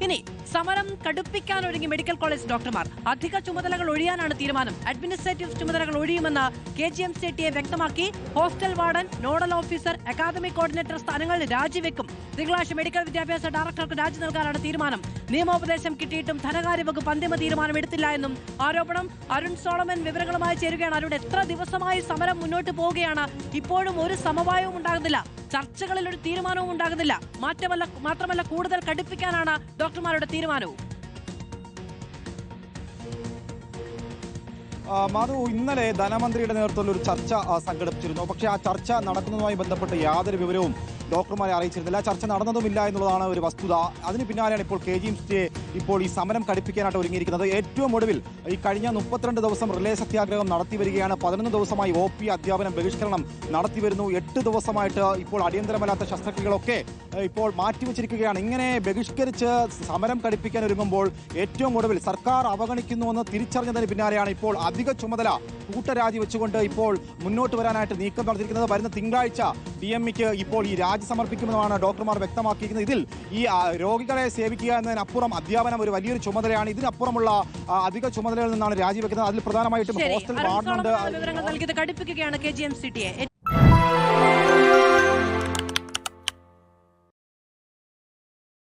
ഇനി സമരം കടുപ്പിക്കാൻ ഒരുങ്ങി മെഡിക്കൽ കോളേജ് ഡോക്ടർമാർ. അധിക ചുമതലകൾ ഒഴിയാനാണ് തീരുമാനം. അഡ്മിനിസ്ട്രേറ്റീവ് ചുമതലകൾ ഒഴിയുമെന്ന് KGMCTA വ്യക്തമാക്കി. Hostel warden, nodal officer, academic coordinator സ്ഥാനങ്ങൾ രാജിവെക്കും. തിങ്കളാഴ്ച മെഡിക്കൽ വിദ്യാഭ്യാസ ഡയറക്ടർക്ക് രാജി നൽകാനാണ് തീരുമാനം. നിയമോപദേശം കിട്ടിയിട്ടും ധനകാര്യ വകുപ്പ് അന്തിമ തീരുമാനം എടുത്തില്ല എന്നും ആരോപണം. അരുൺ സോളമൻ വിവരങ്ങളുമായി ചേരുകയാണ്. അരുൺ, എത്ര ദിവസമായി സമരം മുന്നോട്ട് പോവുകയാണ്, ഇപ്പോഴും ഒരു സമവായവും ഉണ്ടാകുന്നില്ല, ചർച്ചകളിൽ ഒരു തീരുമാനവും ഉണ്ടാകുന്നില്ല. മാത്രമല്ല കൂടുതൽ കടുപ്പിക്കാനാണ് ഡോക്ടർമാരുടെ തീരുമാനവും. മാധു, ഇന്നലെ ധനമന്ത്രിയുടെ നേതൃത്വത്തിൽ ഒരു ചർച്ച സംഘടിപ്പിച്ചിരുന്നു. പക്ഷേ ആ ചർച്ച നടക്കുന്നതുമായി ബന്ധപ്പെട്ട് യാതൊരു വിവരവും ഡോക്ടർമാരെ അറിയിച്ചിരുന്നില്ല. ചർച്ച നടന്നതുമില്ല എന്നുള്ളതാണ് ഒരു വസ്തുത. അതിന് പിന്നാലെയാണ് ഇപ്പോൾ KGMCTA ഇപ്പോൾ ഈ സമരം കടുപ്പിക്കാനായിട്ട് ഒരുങ്ങിയിരിക്കുന്നത്. ഏറ്റവും ഒടുവിൽ ഈ കഴിഞ്ഞ 32 ദിവസം റിലേ സത്യാഗ്രഹം നടത്തി വരികയാണ്. 11 ദിവസമായി OP അധ്യാപനം ബഹിഷ്കരണം നടത്തി വരുന്നു. 8 ദിവസമായിട്ട് ഇപ്പോൾ അടിയന്തരമല്ലാത്ത ശസ്ത്രക്രിയകളൊക്കെ ഇപ്പോൾ മാറ്റിവെച്ചിരിക്കുകയാണ്. ഇങ്ങനെ ബഹിഷ്കരിച്ച് സമരം കടുപ്പിക്കാൻ ഒരുങ്ങുമ്പോൾ ഏറ്റവും ഒടുവിൽ സർക്കാർ അവഗണിക്കുന്നുവെന്ന് തിരിച്ചറിഞ്ഞതിന് പിന്നാലെയാണ് ഇപ്പോൾ അധിക ചുമതല കൂട്ടരാജി വെച്ചുകൊണ്ട് ഇപ്പോൾ മുന്നോട്ട് വരാനായിട്ട് നീക്കം നടത്തിയിരിക്കുന്നത്. വരുന്ന തിങ്കളാഴ്ച DMEക്ക് ഇപ്പോൾ ഈ രാജി സമർപ്പിക്കുമെന്നാണ് ഡോക്ടർമാർ വ്യക്തമാക്കിയിരിക്കുന്നത്. ഇതിൽ ഈ രോഗികളെ സേവിക്കുക എന്നതിനപ്പുറം അധ്യാപനം ഒരു വലിയൊരു ചുമതലയാണ്. ഇതിനപ്പുറമുള്ള അധിക ചുമതലകളിൽ നിന്നാണ് രാജിവെക്കുന്നത്. അതിൽ പ്രധാനമായിട്ടും ഹോസ്റ്റൽ വാർഡുണ്ട്. വിവരങ്ങൾ നൽകിയത് കടുപ്പിക്കുകയാണ് KGMCTA.